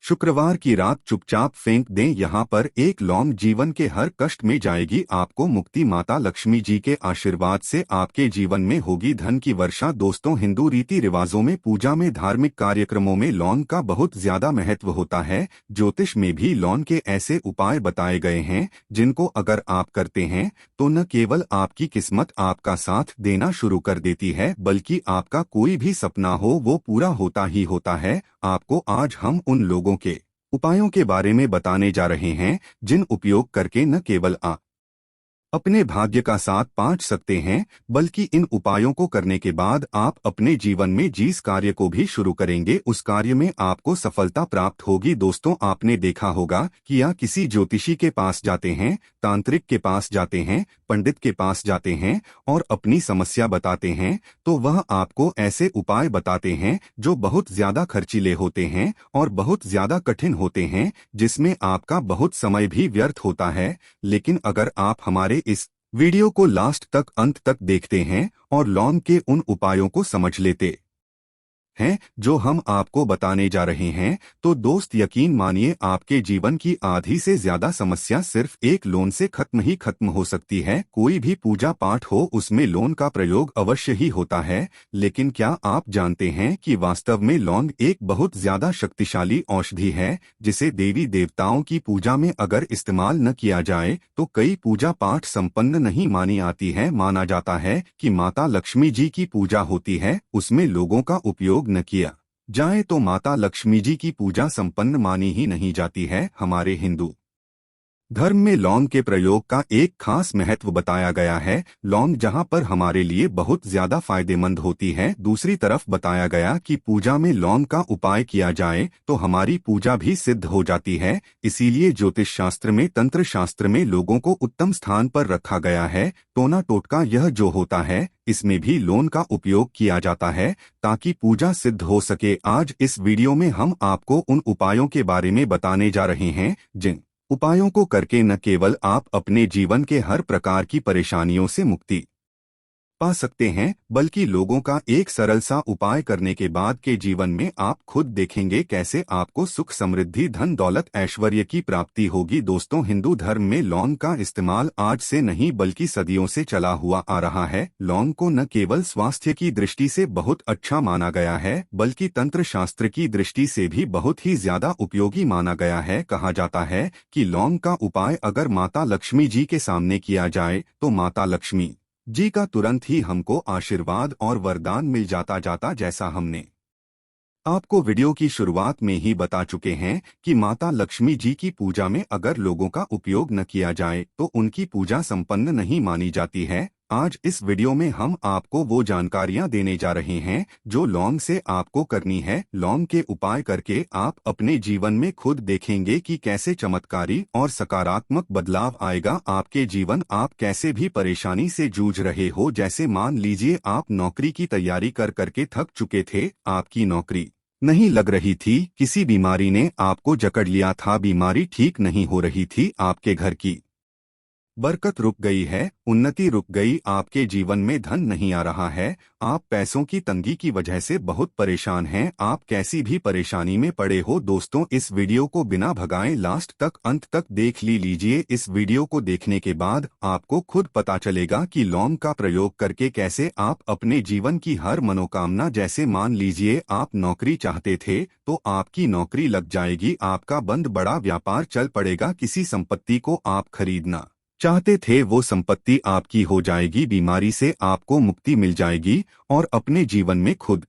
शुक्रवार की रात चुपचाप फेंक दें। यहाँ पर एक लौंग जीवन के हर कष्ट में जाएगी आपको मुक्ति। माता लक्ष्मी जी के आशीर्वाद से आपके जीवन में होगी धन की वर्षा। दोस्तों, हिंदू रीति रिवाजों में, पूजा में, धार्मिक कार्यक्रमों में लौंग का बहुत ज्यादा महत्व होता है। ज्योतिष में भी लौंग के ऐसे उपाय बताए गए हैं जिनको अगर आप करते हैं तो न केवल आपकी किस्मत आपका साथ देना शुरू कर देती है, बल्कि आपका कोई भी सपना हो वो पूरा होता ही होता है। आपको आज हम उन लोगों के उपायों के बारे में बताने जा रहे हैं जिन उपयोग करके न केवल आप अपने भाग्य का साथ पांच सकते हैं, बल्कि इन उपायों को करने के बाद आप अपने जीवन में जिस कार्य को भी शुरू करेंगे उस कार्य में आपको सफलता प्राप्त होगी। दोस्तों, आपने देखा होगा कि या किसी ज्योतिषी के पास जाते हैं, तांत्रिक के पास जाते हैं, पंडित के पास जाते हैं और अपनी समस्या बताते हैं तो वह आपको ऐसे उपाय बताते हैं जो बहुत ज्यादा खर्चीले होते हैं और बहुत ज्यादा कठिन होते हैं, जिसमें आपका बहुत समय भी व्यर्थ होता है। लेकिन अगर आप हमारे इस वीडियो को लास्ट तक, अंत तक देखते हैं और लौंग के उन उपायों को समझ लेते हैं जो हम आपको बताने जा रहे हैं, तो दोस्त यकीन मानिए आपके जीवन की आधी से ज्यादा समस्या सिर्फ एक लोन से खत्म हो सकती है। कोई भी पूजा पाठ हो उसमें लोन का प्रयोग अवश्य ही होता है, लेकिन क्या आप जानते हैं कि वास्तव में लौंग एक बहुत ज्यादा शक्तिशाली औषधि है जिसे देवी देवताओं की पूजा में अगर इस्तेमाल न किया जाए तो कई पूजा पाठ संपन्न नहीं मानी आती है। माना जाता है कि माता लक्ष्मी जी की पूजा होती है, उसमें लोगों का उपयोग न किया जाए तो माता लक्ष्मी जी की पूजा संपन्न मानी ही नहीं जाती है। हमारे हिंदू धर्म में लौंग के प्रयोग का एक खास महत्व बताया गया है। लौंग जहां पर हमारे लिए बहुत ज्यादा फायदेमंद होती है, दूसरी तरफ बताया गया कि पूजा में लौंग का उपाय किया जाए तो हमारी पूजा भी सिद्ध हो जाती है। इसीलिए ज्योतिष शास्त्र में, तंत्र शास्त्र में लोगों को उत्तम स्थान पर रखा गया है। टोना टोटका यह जो होता है इसमें भी लौंग का उपयोग किया जाता है ताकि पूजा सिद्ध हो सके। आज इस वीडियो में हम आपको उन उपायों के बारे में बताने जा रहे हैं जिन उपायों को करके न केवल आप अपने जीवन के हर प्रकार की परेशानियों से मुक्ति पा सकते हैं, बल्कि लोगों का एक सरल सा उपाय करने के बाद के जीवन में आप खुद देखेंगे कैसे आपको सुख, समृद्धि, धन, दौलत, ऐश्वर्य की प्राप्ति होगी। दोस्तों, हिंदू धर्म में लौंग का इस्तेमाल आज से नहीं बल्कि सदियों से चला हुआ आ रहा है। लौंग को न केवल स्वास्थ्य की दृष्टि से बहुत अच्छा माना गया है, बल्कि तंत्र शास्त्र की दृष्टि से भी बहुत ही ज्यादा उपयोगी माना गया है। कहा जाता है कि लौंग का उपाय अगर माता लक्ष्मी जी के सामने किया जाए तो माता लक्ष्मी जी का तुरंत ही हमको आशीर्वाद और वरदान मिल जाता। जैसा हमने आपको वीडियो की शुरुआत में ही बता चुके हैं कि माता लक्ष्मी जी की पूजा में अगर लोगों का उपयोग न किया जाए तो उनकी पूजा संपन्न नहीं मानी जाती है। आज इस वीडियो में हम आपको वो जानकारियां देने जा रहे हैं जो लौंग से आपको करनी है। लौंग के उपाय करके आप अपने जीवन में खुद देखेंगे कि कैसे चमत्कारी और सकारात्मक बदलाव आएगा आपके जीवन। आप कैसे भी परेशानी से जूझ रहे हो, जैसे मान लीजिए आप नौकरी की तैयारी कर करके थक चुके थे, आपकी नौकरी नहीं लग रही थी, किसी बीमारी ने आपको जकड़ लिया था, बीमारी ठीक नहीं हो रही थी, आपके घर की बरकत रुक गई है, उन्नति रुक गई, आपके जीवन में धन नहीं आ रहा है, आप पैसों की तंगी की वजह से बहुत परेशान हैं, आप कैसी भी परेशानी में पड़े हो। दोस्तों, इस वीडियो को बिना भगाए लास्ट तक, अंत तक देख लीजिए। इस वीडियो को देखने के बाद आपको खुद पता चलेगा कि लौंग का प्रयोग करके कैसे आप अपने जीवन की हर मनोकामना, जैसे मान लीजिए आप नौकरी चाहते थे तो आपकी नौकरी लग जाएगी, आपका बंद बड़ा व्यापार चल पड़ेगा, किसी संपत्ति को आप खरीदना चाहते थे वो संपत्ति आपकी हो जाएगी, बीमारी से आपको मुक्ति मिल जाएगी और अपने जीवन में खुद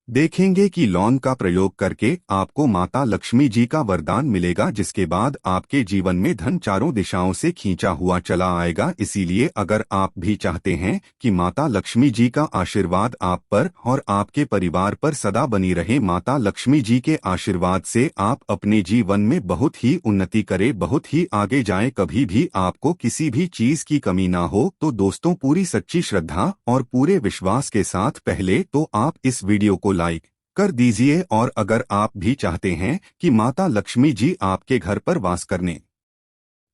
देखेंगे कि लौंग का प्रयोग करके आपको माता लक्ष्मी जी का वरदान मिलेगा, जिसके बाद आपके जीवन में धन चारों दिशाओं से खींचा हुआ चला आएगा। इसीलिए अगर आप भी चाहते हैं कि माता लक्ष्मी जी का आशीर्वाद आप पर और आपके परिवार पर सदा बनी रहे, माता लक्ष्मी जी के आशीर्वाद से आप अपने जीवन में बहुत ही उन्नति करें, बहुत ही आगे जाएं, कभी भी आपको किसी भी चीज की कमी ना हो, तो दोस्तों पूरी सच्ची श्रद्धा और पूरे विश्वास के साथ पहले तो आप इस वीडियो को लाइक कर दीजिए। और अगर आप भी चाहते हैं कि माता लक्ष्मी जी आपके घर पर वास करने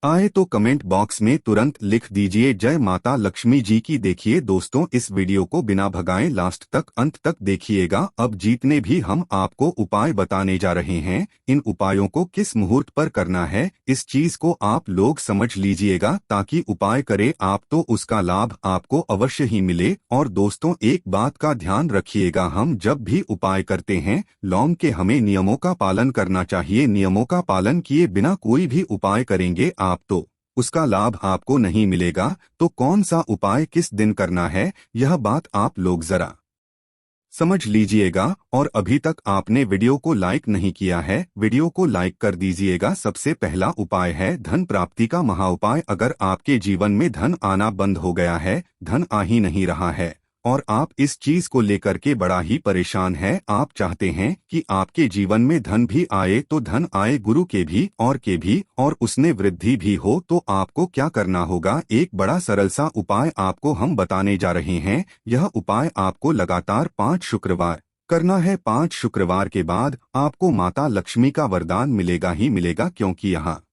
आए तो कमेंट बॉक्स में तुरंत लिख दीजिए जय माता लक्ष्मी जी की। देखिए दोस्तों, इस वीडियो को बिना भगाए लास्ट तक अंत तक देखिएगा। अब जितने भी हम आपको उपाय बताने जा रहे हैं, इन उपायों को किस मुहूर्त पर करना है, इस चीज को आप लोग समझ लीजिएगा, ताकि उपाय करे आप तो उसका लाभ आपको अवश्य ही मिले। और दोस्तों, एक बात का ध्यान रखिएगा, हम जब भी उपाय करते हैं लौंग के, हमें नियमों का पालन करना चाहिए। नियमों का पालन किए बिना कोई भी उपाय करेंगे आप तो उसका लाभ आपको नहीं मिलेगा। तो कौन सा उपाय किस दिन करना है, यह बात आप लोग जरा समझ लीजिएगा। और अभी तक आपने वीडियो को लाइक नहीं किया है, वीडियो को लाइक कर दीजिएगा। सबसे पहला उपाय है धन प्राप्ति का महाउपाय। अगर आपके जीवन में धन आना बंद हो गया है, धन आ ही नहीं रहा है और आप इस चीज को लेकर के बड़ा ही परेशान है, आप चाहते हैं कि आपके जीवन में धन भी आए, तो धन आए गुरु के भी और उसने वृद्धि भी हो, तो आपको क्या करना होगा, एक बड़ा सरल सा उपाय आपको हम बताने जा रहे हैं। यह उपाय आपको लगातार 5 शुक्रवार करना है। 5 शुक्रवार के बाद आपको माता लक्ष्मी का वरदान मिलेगा ही मिलेगा, क्योंकि यहाँ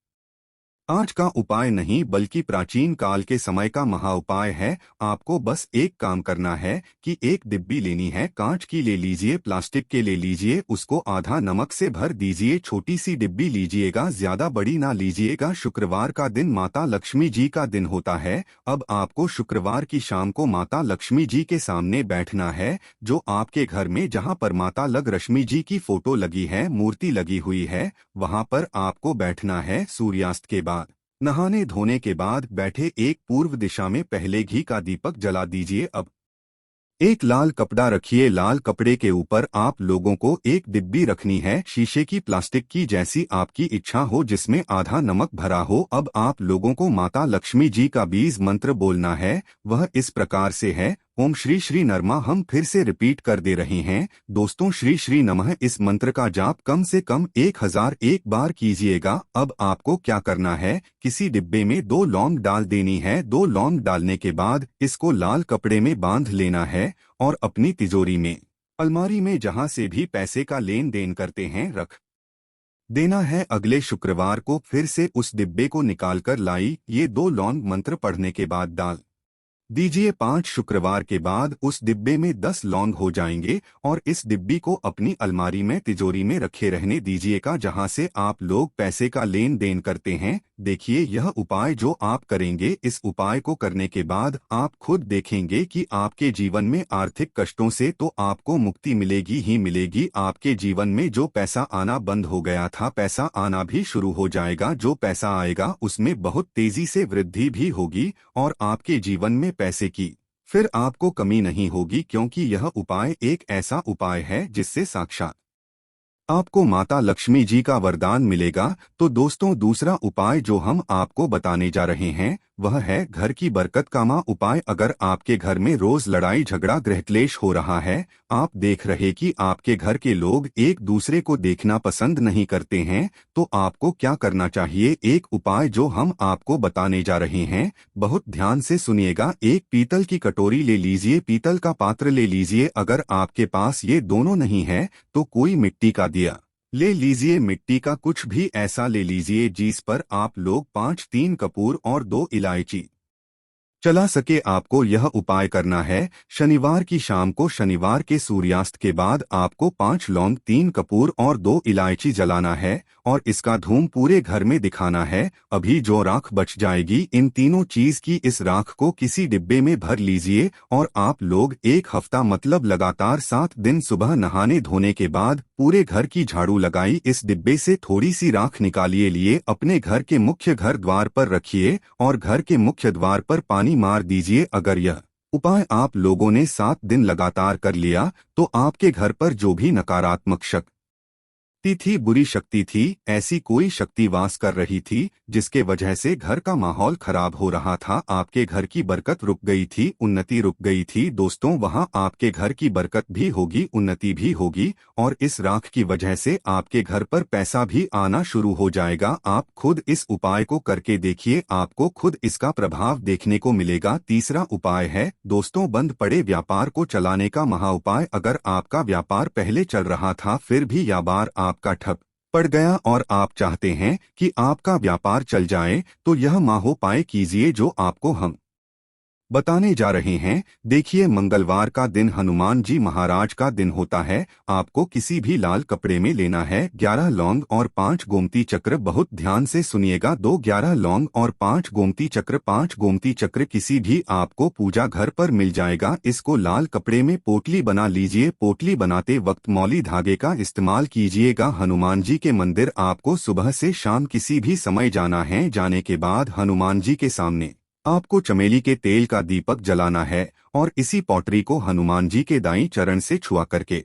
आज का उपाय नहीं बल्कि प्राचीन काल के समय का महाउपाय है। आपको बस एक काम करना है कि एक डिब्बी लेनी है, कांच की ले लीजिए, प्लास्टिक के ले लीजिए, उसको आधा नमक से भर दीजिए। छोटी सी डिब्बी लीजिएगा, ज्यादा बड़ी ना लीजिएगा। शुक्रवार का दिन माता लक्ष्मी जी का दिन होता है। अब आपको शुक्रवार की शाम को माता लक्ष्मी जी के सामने बैठना है, जो आपके घर में जहाँ पर माता लक्ष्मी जी की फोटो लगी है, मूर्ति लगी हुई है, वहाँ पर आपको बैठना है। सूर्यास्त के बाद, नहाने धोने के बाद बैठे एक पूर्व दिशा में पहले घी का दीपक जला दीजिए। अब एक लाल कपड़ा रखिए, लाल कपड़े के ऊपर आप लोगों को एक डिब्बी रखनी है, शीशे की, प्लास्टिक की, जैसी आपकी इच्छा हो, जिसमें आधा नमक भरा हो। अब आप लोगों को माता लक्ष्मी जी का बीज मंत्र बोलना है, वह इस प्रकार से है, ओम श्री श्री नरमा। हम फिर से रिपीट कर दे रहे हैं दोस्तों, श्री श्री नमः। इस मंत्र का जाप कम से कम 1001 बार कीजिएगा। अब आपको क्या करना है, किसी डिब्बे में 2 लौंग डाल देनी है। 2 लौंग डालने के बाद इसको लाल कपड़े में बांध लेना है और अपनी तिजोरी में, अलमारी में, जहां से भी पैसे का लेन देन करते हैं, रख देना है। अगले शुक्रवार को फिर से उस डिब्बे को निकालकर लाई, ये 2 लौंग मंत्र पढ़ने के बाद डाल दीजिए। 5 शुक्रवार के बाद उस डिब्बे में 10 लौंग हो जाएंगे और इस डिब्बी को अपनी अलमारी में, तिजोरी में रखे रहने दीजिएगा, जहां से आप लोग पैसे का लेन देन करते हैं। देखिए, यह उपाय जो आप करेंगे, इस उपाय को करने के बाद आप खुद देखेंगे कि आपके जीवन में आर्थिक कष्टों से तो आपको मुक्ति मिलेगी ही मिलेगी। आपके जीवन में जो पैसा आना बंद हो गया था, पैसा आना भी शुरू हो जाएगा। जो पैसा आएगा उसमें बहुत तेजी से वृद्धि भी होगी और आपके जीवन में पैसे की फिर आपको कमी नहीं होगी, क्योंकि यह उपाय एक ऐसा उपाय है जिससे साक्षात आपको माता लक्ष्मी जी का वरदान मिलेगा। तो दोस्तों, दूसरा उपाय जो हम आपको बताने जा रहे हैं वह है घर की बरकत का माँ उपाय। अगर आपके घर में रोज लड़ाई झगड़ा गृह क्लेश हो रहा है, आप देख रहे कि आपके घर के लोग एक दूसरे को देखना पसंद नहीं करते हैं, तो आपको क्या करना चाहिए, एक उपाय जो हम आपको बताने जा रहे हैं, बहुत ध्यान से सुनिएगा। एक पीतल की कटोरी ले लीजिए, पीतल का पात्र ले लीजिए। अगर आपके पास ये दोनों नहीं है तो कोई मिट्टी का दिया ले लीजिए, मिट्टी का कुछ भी ऐसा ले लीजिए जिस पर आप लोग 5 3 कपूर और 2 इलायची चला सके। आपको यह उपाय करना है शनिवार की शाम को, शनिवार के सूर्यास्त के बाद आपको 5 लौंग, 3 कपूर और 2 इलायची जलाना है और इसका धूम पूरे घर में दिखाना है। अभी जो राख बच जाएगी, इन तीनों चीज की, इस राख को किसी डिब्बे में भर लीजिए और आप लोग 1 हफ्ता मतलब लगातार 7 दिन सुबह नहाने धोने के बाद पूरे घर की झाड़ू लगाई, इस डिब्बे से थोड़ी सी राख निकालिए, लिए अपने घर के मुख्य घर द्वार पर रखिए और घर के मुख्य द्वार पर पानी मार दीजिए। अगर यह उपाय आप लोगों ने 7 दिन लगातार कर लिया तो आपके घर पर जो भी नकारात्मक शक्ति थी, बुरी शक्ति थी, ऐसी कोई शक्ति वास कर रही थी जिसके वजह से घर का माहौल खराब हो रहा था, आपके घर की बरकत रुक गई थी, उन्नति रुक गई थी, दोस्तों वहां आपके घर की बरकत भी होगी, उन्नति भी होगी और इस राख की वजह से आपके घर पर पैसा भी आना शुरू हो जाएगा। आप खुद इस उपाय को करके देखिए, आपको खुद इसका प्रभाव देखने को मिलेगा। तीसरा उपाय है दोस्तों, बंद पड़े व्यापार को चलाने का महाउपाय। अगर आपका व्यापार पहले चल रहा था फिर भी व्यापार आपका ठप पड़ गया और आप चाहते हैं कि आपका व्यापार चल जाए, तो यह माहोपाय कीजिए जो आपको हम बताने जा रहे हैं। देखिए, मंगलवार का दिन हनुमान जी महाराज का दिन होता है। आपको किसी भी लाल कपड़े में लेना है 11 लौंग और 5 गोमती चक्र। बहुत ध्यान से सुनिएगा। 11 लौंग और 5 गोमती चक्र। 5 गोमती चक्र किसी भी आपको पूजा घर पर मिल जाएगा। इसको लाल कपड़े में पोटली बना लीजिए। पोटली बनाते वक्त मौली धागे का इस्तेमाल कीजिएगा। हनुमान जी के मंदिर आपको सुबह से शाम किसी भी समय जाना है। जाने के बाद हनुमान जी के सामने आपको चमेली के तेल का दीपक जलाना है और इसी पॉटरी को हनुमान जी के दाईं चरण से छुआ करके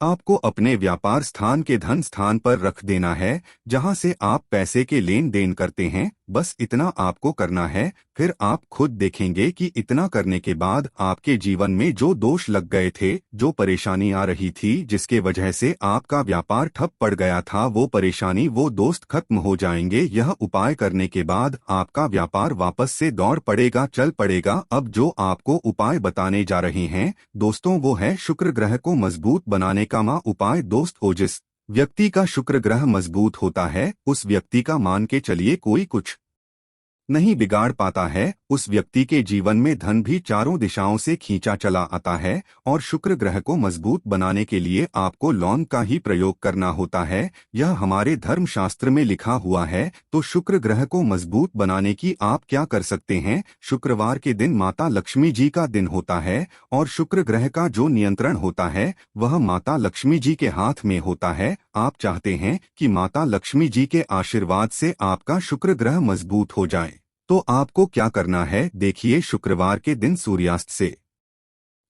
आपको अपने व्यापार स्थान के धन स्थान पर रख देना है, जहां से आप पैसे के लेन देन करते हैं। बस इतना आपको करना है। फिर आप खुद देखेंगे कि इतना करने के बाद आपके जीवन में जो दोष लग गए थे, जो परेशानी आ रही थी, जिसके वजह से आपका व्यापार ठप पड़ गया था, वो परेशानी, वो दोस्त खत्म हो जाएंगे। यह उपाय करने के बाद आपका व्यापार वापस से दौड़ पड़ेगा, चल पड़ेगा। अब जो आपको उपाय बताने जा रहे हैं दोस्तों, वो है शुक्र ग्रह को मजबूत बनाने का उपाय। दोस्तों, जिस व्यक्ति का शुक्र ग्रह मजबूत होता है, उस व्यक्ति का मान के चलिए कोई कुछ नहीं बिगाड़ पाता है। उस व्यक्ति के जीवन में धन भी चारों दिशाओं से खींचा चला आता है। और शुक्र ग्रह को मजबूत बनाने के लिए आपको लौंग का ही प्रयोग करना होता है। यह हमारे धर्मशास्त्र में लिखा हुआ है। तो शुक्र ग्रह को मजबूत बनाने की आप क्या कर सकते हैं? शुक्रवार के दिन माता लक्ष्मी जी का दिन होता है और शुक्र ग्रह का जो नियंत्रण होता है वह माता लक्ष्मी जी के हाथ में होता है। आप चाहते हैं कि माता लक्ष्मी जी के आशीर्वाद से आपका शुक्र ग्रह मजबूत हो जाए, तो आपको क्या करना है? देखिए, शुक्रवार के दिन सूर्यास्त से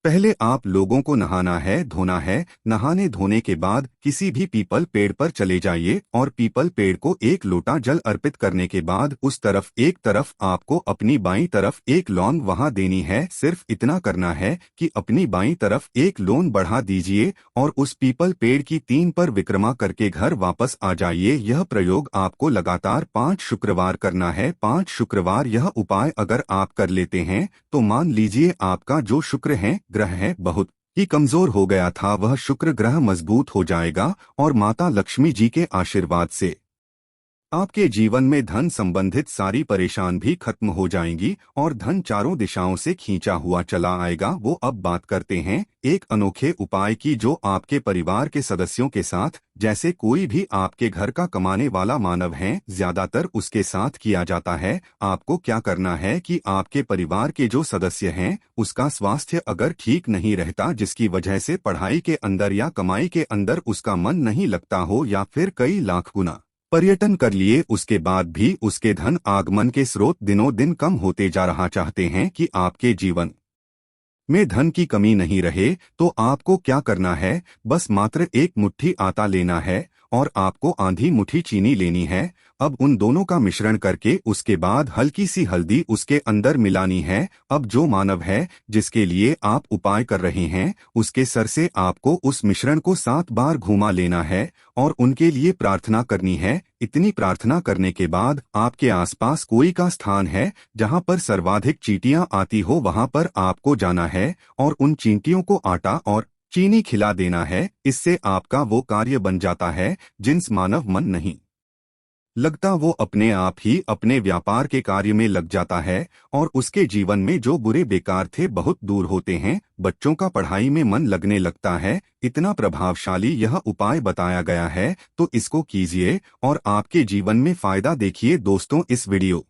पहले आप लोगों को नहाना है, धोना है। नहाने धोने के बाद किसी भी पीपल पेड़ पर चले जाइए और पीपल पेड़ को 1 लोटा जल अर्पित करने के बाद उस तरफ एक तरफ आपको अपनी बाईं तरफ 1 लौंग वहां देनी है। सिर्फ इतना करना है कि अपनी बाईं तरफ 1 लौंग बढ़ा दीजिए और उस पीपल पेड़ की 3 पर विक्रमा करके घर वापस आ जाइए। यह प्रयोग आपको लगातार 5 शुक्रवार करना है। 5 शुक्रवार यह उपाय अगर आप कर लेते हैं तो मान लीजिए आपका जो शुक्र ग्रह है बहुत ही कमजोर हो गया था, वह शुक्र ग्रह मजबूत हो जाएगा और माता लक्ष्मी जी के आशीर्वाद से आपके जीवन में धन संबंधित सारी परेशान भी खत्म हो जाएंगी और धन चारों दिशाओं से खींचा हुआ चला आएगा। वो अब बात करते हैं एक अनोखे उपाय की, जो आपके परिवार के सदस्यों के साथ, जैसे कोई भी आपके घर का कमाने वाला मानव है, ज्यादातर उसके साथ किया जाता है। आपको क्या करना है कि आपके परिवार के जो सदस्य हैं उसका स्वास्थ्य अगर ठीक नहीं रहता, जिसकी वजह से पढ़ाई के अंदर या कमाई के अंदर उसका मन नहीं लगता हो, या फिर कई लाख गुना पर्यटन कर लिए उसके बाद भी उसके धन आगमन के स्रोत दिनों दिन कम होते जा रहा, चाहते हैं कि आपके जीवन में धन की कमी नहीं रहे, तो आपको क्या करना है? बस मात्र 1 मुट्ठी आटा लेना है और आपको आधी मुट्ठी चीनी लेनी है। अब उन दोनों का मिश्रण करके उसके बाद हल्की सी हल्दी उसके अंदर मिलानी है। अब जो मानव है जिसके लिए आप उपाय कर रहे हैं, उसके सर से आपको उस मिश्रण को 7 बार घुमा लेना है और उनके लिए प्रार्थना करनी है। इतनी प्रार्थना करने के बाद आपके आसपास कोई का स्थान है जहां पर सर्वाधिक चींटियां आती हो, वहां पर आपको जाना है और उन चींटियों को आटा और चीनी खिला देना है। इससे आपका वो कार्य बन जाता है जिनस मानव मन नहीं लगता, वो अपने आप ही अपने व्यापार के कार्य में लग जाता है और उसके जीवन में जो बुरे बेकार थे बहुत दूर होते हैं। बच्चों का पढ़ाई में मन लगने लगता है। इतना प्रभावशाली यह उपाय बताया गया है, तो इसको कीजिए और आपके जीवन में फायदा देखिए। दोस्तों, इस वीडियो